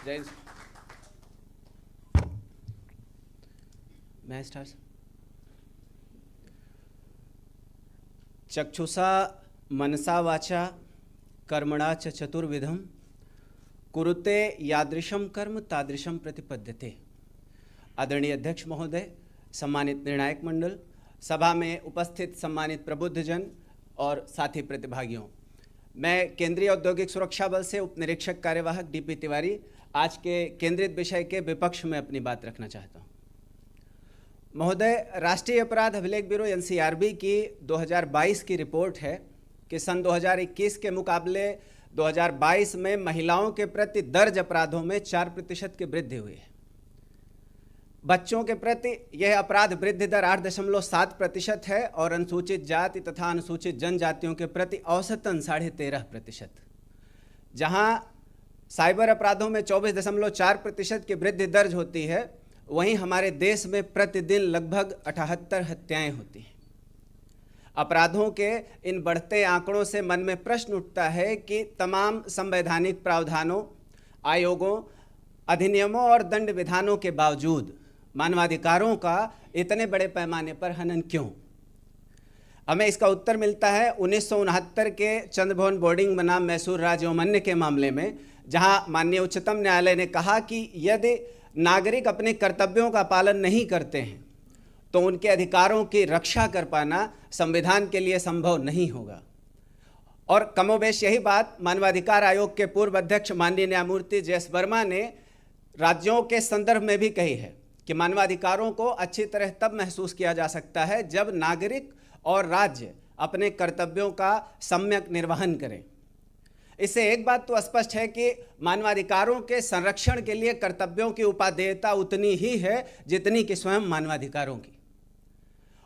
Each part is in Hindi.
जय मैं स्टार्ट। चक्षुषा मनसा वाचा कर्मणा च चतुर्विधम कुरुते यादृशम कर्म तादृशम प्रतिपद्यते। आदरणीय अध्यक्ष महोदय, सम्मानित निर्णायक मंडल, सभा में उपस्थित सम्मानित प्रबुद्धजन और साथी प्रतिभागियों, मैं केंद्रीय औद्योगिक सुरक्षा बल से उप निरीक्षक कार्यवाहक डीपी तिवारी आज के केंद्रित विषय के विपक्ष में अपनी बात रखना चाहता हूं। महोदय, राष्ट्रीय अपराध अभिलेख ब्यूरो एनसीआरबी की 2022 की रिपोर्ट है कि सन 2021 के मुकाबले 2022 में महिलाओं के प्रति दर्ज अपराधों में 4% की वृद्धि हुई है। बच्चों के प्रति यह अपराध वृद्धि दर 8.7% है और अनुसूचित जाति तथा अनुसूचित जनजातियों के प्रति औसतन 13.5%। जहां साइबर अपराधों में 24.4% की वृद्धि दर्ज होती है, वहीं हमारे देश में प्रतिदिन लगभग 78 हत्याएं होती हैं। अपराधों के इन बढ़ते आंकड़ों से मन में प्रश्न उठता है कि तमाम संवैधानिक प्रावधानों, आयोगों, अधिनियमों और दंड विधानों के बावजूद मानवाधिकारों का इतने बड़े पैमाने पर हनन क्यों? हमें इसका उत्तर मिलता है 1969 के चंद्रभवन बोर्डिंग बनाम मैसूर राज्यवमान्य के मामले में, जहां माननीय उच्चतम न्यायालय ने कहा कि यदि नागरिक अपने कर्तव्यों का पालन नहीं करते हैं तो उनके अधिकारों की रक्षा कर पाना संविधान के लिए संभव नहीं होगा। और कमोबेश यही बात मानवाधिकार आयोग के पूर्व अध्यक्ष माननीय न्यायमूर्ति जे एस वर्मा ने राज्यों के संदर्भ में भी कही है कि मानवाधिकारों को अच्छी तरह तब महसूस किया जा सकता है जब नागरिक और राज्य अपने कर्तव्यों का सम्यक निर्वहन करें। इससे एक बात तो स्पष्ट है कि मानवाधिकारों के संरक्षण के लिए कर्तव्यों की उपादेयता उतनी ही है जितनी कि स्वयं मानवाधिकारों की।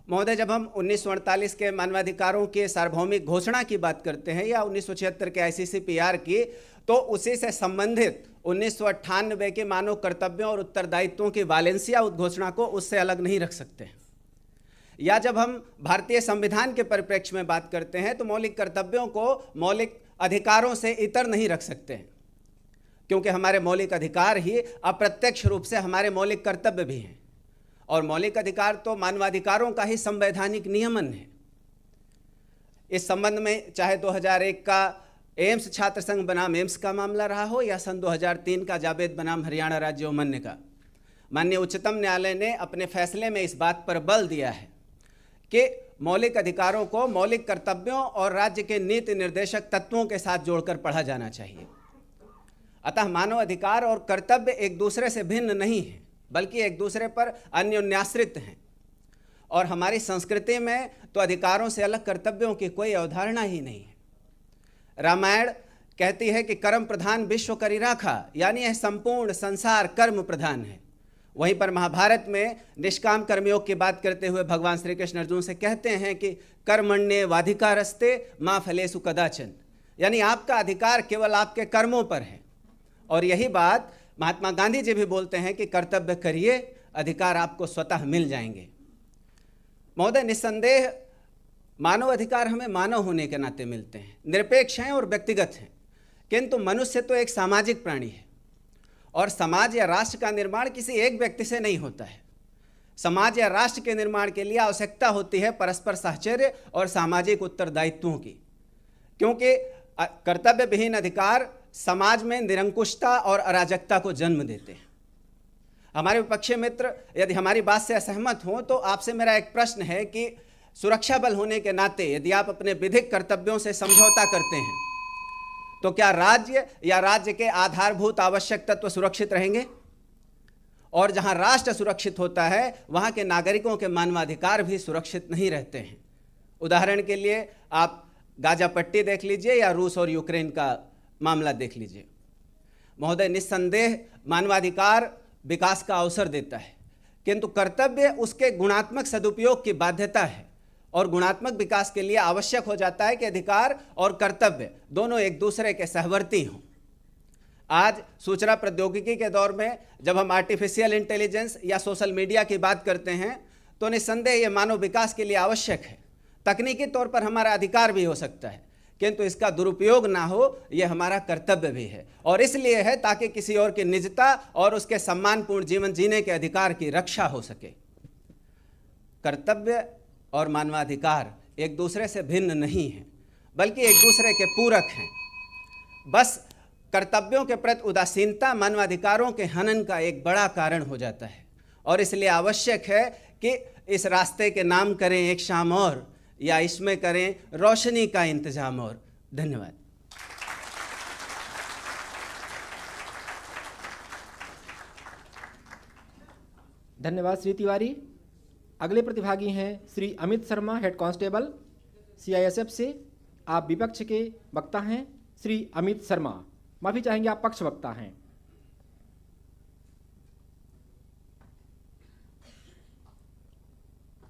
महोदय, जब हम 1948 के मानवाधिकारों की सार्वभौमिक घोषणा की बात करते हैं या 1976 के ICCPR की, तो उसी से संबंधित 1998 के मानव कर्तव्यों और उत्तरदायित्वों की वालेंसिया उद्घोषणा को उससे अलग नहीं रख सकते हैं। या जब हम भारतीय संविधान के परिप्रेक्ष्य में बात करते हैं तो मौलिक कर्तव्यों को मौलिक अधिकारों से इतर नहीं रख सकते हैं, क्योंकि हमारे मौलिक अधिकार ही अप्रत्यक्ष रूप से हमारे मौलिक कर्तव्य भी हैं और मौलिक अधिकार तो मानवाधिकारों का ही संवैधानिक नियमन है। इस संबंध में चाहे 2001 का एम्स छात्र संघ बनाम एम्स का मामला रहा हो या सन 2003 का जावेद बनाम हरियाणा राज्यवमान्य का, माननीय उच्चतम न्यायालय ने अपने फैसले में इस बात पर बल दिया है कि मौलिक अधिकारों को मौलिक कर्तव्यों और राज्य के नीति निर्देशक तत्वों के साथ जोड़कर पढ़ा जाना चाहिए। अतः मानव अधिकार और कर्तव्य एक दूसरे से भिन्न नहीं है, बल्कि एक दूसरे पर अन्योन्याश्रित हैं। और हमारी संस्कृति में तो अधिकारों से अलग कर्तव्यों की कोई अवधारणा ही नहीं है। रामायण कहती है कि कर्म प्रधान विश्व करी राखा, यानी यह संपूर्ण संसार कर्म प्रधान है। वहीं पर महाभारत में निष्काम कर्मयोग की बात करते हुए भगवान श्री कृष्ण अर्जुन से कहते हैं कि कर्मण्ये वाधिकारस्ते मा फलेषु कदाचन, यानी आपका अधिकार केवल आपके कर्मों पर है। और यही बात महात्मा गांधी जी भी बोलते हैं कि कर्तव्य करिए, अधिकार आपको स्वतः मिल जाएंगे। महोदय, निस्संदेह मानव अधिकार हमें मानव होने के नाते मिलते हैं, निरपेक्ष हैं और व्यक्तिगत हैं, किंतु मनुष्य तो एक सामाजिक प्राणी है और समाज या राष्ट्र का निर्माण किसी एक व्यक्ति से नहीं होता है। समाज या राष्ट्र के निर्माण के लिए आवश्यकता होती है परस्पर साहचर्य और सामाजिक उत्तरदायित्वों की, क्योंकि कर्तव्य विहीन अधिकार समाज में निरंकुशता और अराजकता को जन्म देते हैं। हमारे विपक्षी मित्र यदि हमारी बात से असहमत हों तो आपसे मेरा एक प्रश्न है कि सुरक्षा बल होने के नाते यदि आप अपने विधिक कर्तव्यों से समझौता करते हैं तो क्या राज्य या राज्य के आधारभूत आवश्यक तत्व सुरक्षित रहेंगे? और जहां राष्ट्र सुरक्षित होता है वहां के नागरिकों के मानवाधिकार भी सुरक्षित नहीं रहते हैं। उदाहरण के लिए आप गाजा पट्टी देख लीजिए या रूस और यूक्रेन का मामला देख लीजिए। महोदय, निस्संदेह मानवाधिकार विकास का अवसर देता है, किंतु कर्तव्य उसके गुणात्मक सदुपयोग की बाध्यता है और गुणात्मक विकास के लिए आवश्यक हो जाता है कि अधिकार और कर्तव्य दोनों एक दूसरे के सहवर्ती हों। आज सूचना प्रौद्योगिकी के दौर में जब हम आर्टिफिशियल इंटेलिजेंस या सोशल मीडिया की बात करते हैं तो निस्संदेह ये मानव विकास के लिए आवश्यक है। तकनीकी तौर पर हमारा अधिकार भी हो सकता है, किंतु इसका दुरुपयोग ना हो, यह हमारा कर्तव्य भी है। और इसलिए है ताकि किसी और की निजता और उसके सम्मानपूर्ण जीवन जीने के अधिकार की रक्षा हो सके। कर्तव्य और मानवाधिकार एक दूसरे से भिन्न नहीं हैं, बल्कि एक दूसरे के पूरक हैं। बस कर्तव्यों के प्रति उदासीनता मानवाधिकारों के हनन का एक बड़ा कारण हो जाता है, और इसलिए आवश्यक है कि इस रास्ते के नाम करें एक शाम और, या इसमें करें रोशनी का इंतजाम और। धन्यवाद। धन्यवाद श्री तिवारी। अगले प्रतिभागी हैं Shri Amit Sharma, head constable CISF से। आप विपक्ष के वक्ता हैं श्री अमित शर्मा। माफी चाहेंगे, आप पक्ष वक्ता हैं।